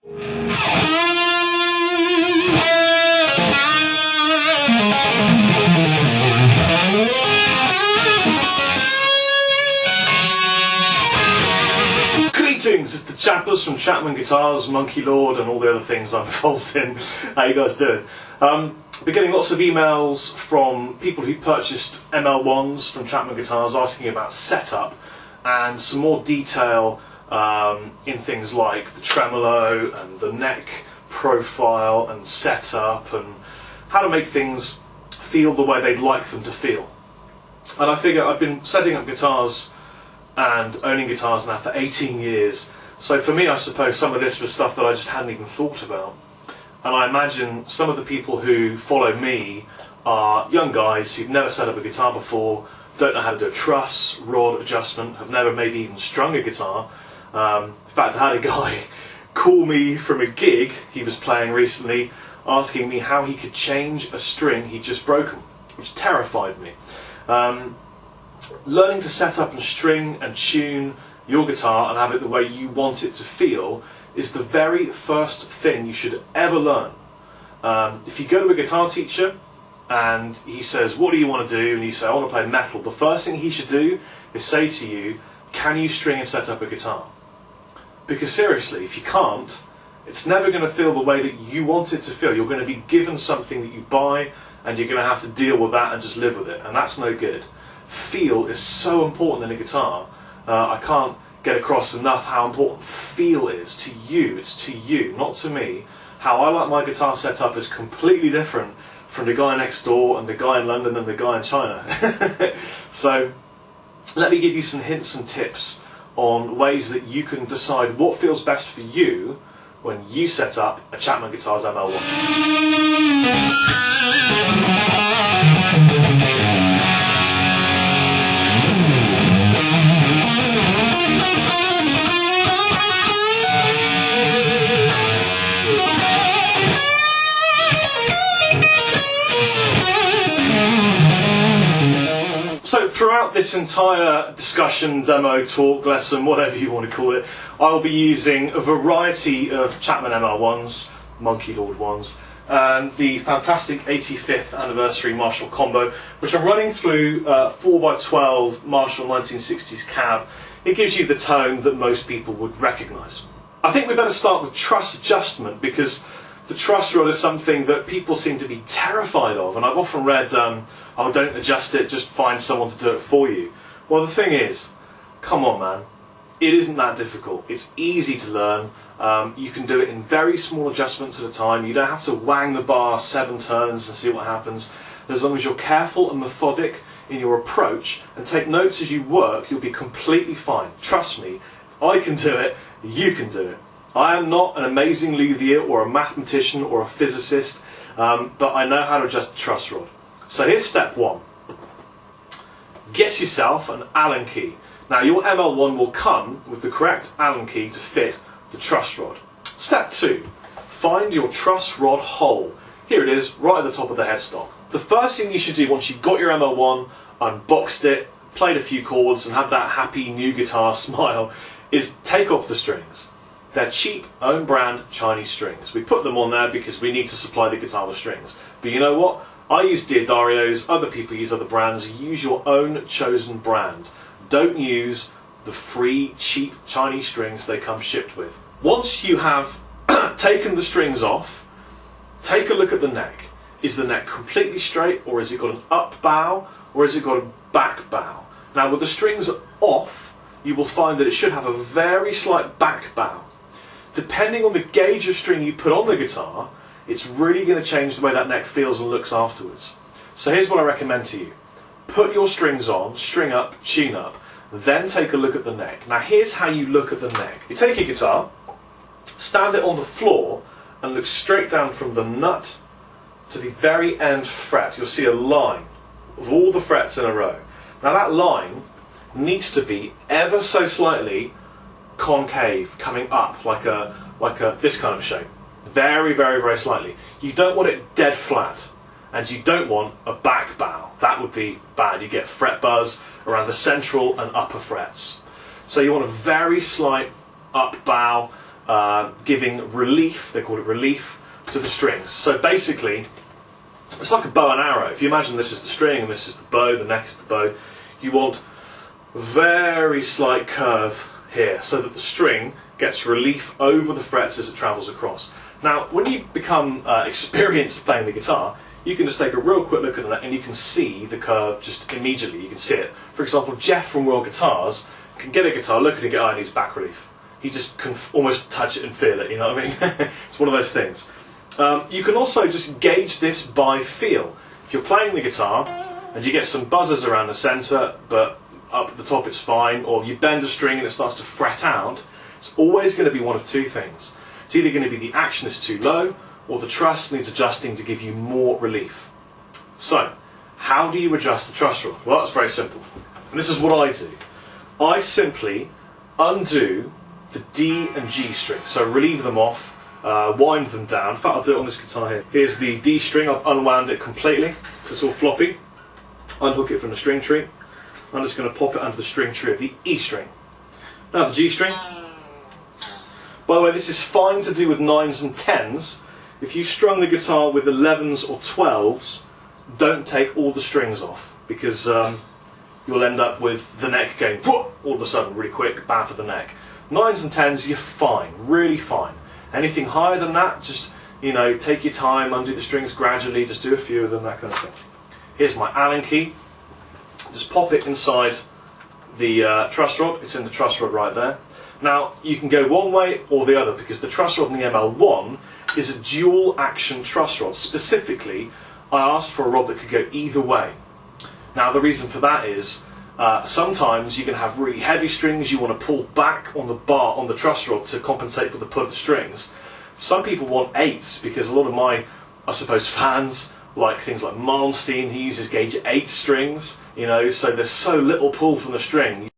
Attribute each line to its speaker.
Speaker 1: Greetings, it's the Chappers from Chapman Guitars, Monkey Lord and all the other things I'm involved in. How you guys doing? We're getting lots of emails from people who purchased ML1s from Chapman Guitars asking about setup and some more detail in things like the tremolo and the neck profile and setup and how to make things feel the way they'd like them to feel. And I figure I've been setting up guitars and owning guitars now for 18 years, so for me I suppose some of this was stuff that I just hadn't even thought about. And I imagine some of the people who follow me are young guys who've never set up a guitar before, don't know how to do a truss rod adjustment, have never maybe even strung a guitar. In fact, I had a guy call me from a gig he was playing recently asking me how he could change a string he'd just broken, which terrified me. Learning to set up and string and tune your guitar and have it the way you want it to feel is the very first thing you should ever learn. If you go to a guitar teacher and he says, what do you want to do? And you say, I want to play metal. The first thing he should do is say to you, can you string and set up a guitar? Because seriously, if you can't, it's never going to feel the way that you want it to feel. You're going to be given something that you buy and you're going to have to deal with that and just live with it. And that's no good. Feel is so important in a guitar. I can't get across enough how important feel is to you. It's to you, not to me. How I like my guitar set up is completely different from the guy next door and the guy in London and the guy in China. So let me give you some hints and tips on ways that you can decide what feels best for you when you set up a Chapman Guitars ML1. So throughout this entire discussion, demo, talk, lesson, whatever you want to call it, I'll be using a variety of Chapman ML1s, Monkey Lord ones, and the fantastic 85th anniversary Marshall combo, which I'm running through 4x12 Marshall 1960s cab. It gives you the tone that most people would recognise. I think we better start with truss adjustment, because the truss rod is something that people seem to be terrified of, and I've often read, oh, don't adjust it, just find someone to do it for you. Well, the thing is, come on man, it isn't that difficult. It's easy to learn. You can do it in very small adjustments at a time. You don't have to wang the bar 7 turns and see what happens. As long as you're careful and methodic in your approach and take notes as you work, you'll be completely fine. Trust me, I can do it, you can do it. I am not an amazing luthier or a mathematician or a physicist, but I know how to adjust a truss rod. So here's step 1. Get yourself an Allen key. Now your ML1 will come with the correct Allen key to fit the truss rod. Step 2. Find your truss rod hole. Here it is, right at the top of the headstock. The first thing you should do once you've got your ML1, unboxed it, played a few chords and had that happy new guitar smile, is take off the strings. They're cheap, own brand Chinese strings. We put them on there because we need to supply the guitar with strings. But you know what? I use Diodarios, other people use other brands. Use your own chosen brand. Don't use the free, cheap Chinese strings they come shipped with. Once you have taken the strings off, take a look at the neck. Is the neck completely straight, or has it got an up bow, or has it got a back bow? Now with the strings off, you will find that it should have a very slight back bow. Depending on the gauge of string you put on the guitar, it's really going to change the way that neck feels and looks afterwards. So here's what I recommend to you. Put your strings on, string up, tune up, then take a look at the neck. Now here's how you look at the neck. You take your guitar, stand it on the floor, and look straight down from the nut to the very end fret. You'll see a line of all the frets in a row. Now that line needs to be ever so slightly concave, coming up like this kind of shape. Very, very, very slightly. You don't want it dead flat, and you don't want a back bow. That would be bad. You get fret buzz around the central and upper frets. So you want a very slight up bow, giving relief, they call it relief, to the strings. So basically, it's like a bow and arrow. If you imagine this is the string and this is the bow, the neck is the bow, you want very slight curve here so that the string gets relief over the frets as it travels across. Now, when you become experienced playing the guitar, you can just take a real quick look at the neck and you can see the curve just immediately. You can see it. For example, Jeff from World Guitars can get a guitar, look at it and go, oh, it needs back relief. He just can almost touch it and feel it, you know what I mean? It's one of those things. You can also just gauge this by feel. If you're playing the guitar and you get some buzzers around the centre, but up at the top it's fine, or you bend a string and it starts to fret out, it's always going to be one of two things. It's either going to be the action is too low, or the truss needs adjusting to give you more relief. So, how do you adjust the truss rod? Well, it's very simple. And this is what I do. I simply undo the D and G string, so relieve them off, wind them down. In fact, I'll do it on this guitar here. Here's the D string, I've unwound it completely, so it's all floppy. Unhook it from the string tree. I'm just going to pop it under the string tree of the E string. Now the G string. By the way, this is fine to do with 9s and 10s. If you strung the guitar with 11s or 12s, don't take all the strings off, because you'll end up with the neck going all of a sudden really quick, bad for the neck. 9s and 10s, you're fine, really fine. Anything higher than that, just, you know, take your time, undo the strings gradually, just do a few of them, that kind of thing. Here's my Allen key. Just pop it inside the truss rod. It's in the truss rod right there. Now, you can go one way or the other, because the truss rod in the ML1 is a dual action truss rod. Specifically, I asked for a rod that could go either way. Now, the reason for that is sometimes you can have really heavy strings, you want to pull back on the bar on the truss rod to compensate for the pull of the strings. Some people want 8s, because a lot of my, I suppose, fans like things like Malmsteen. He uses gauge 8 strings, you know, so there's so little pull from the string.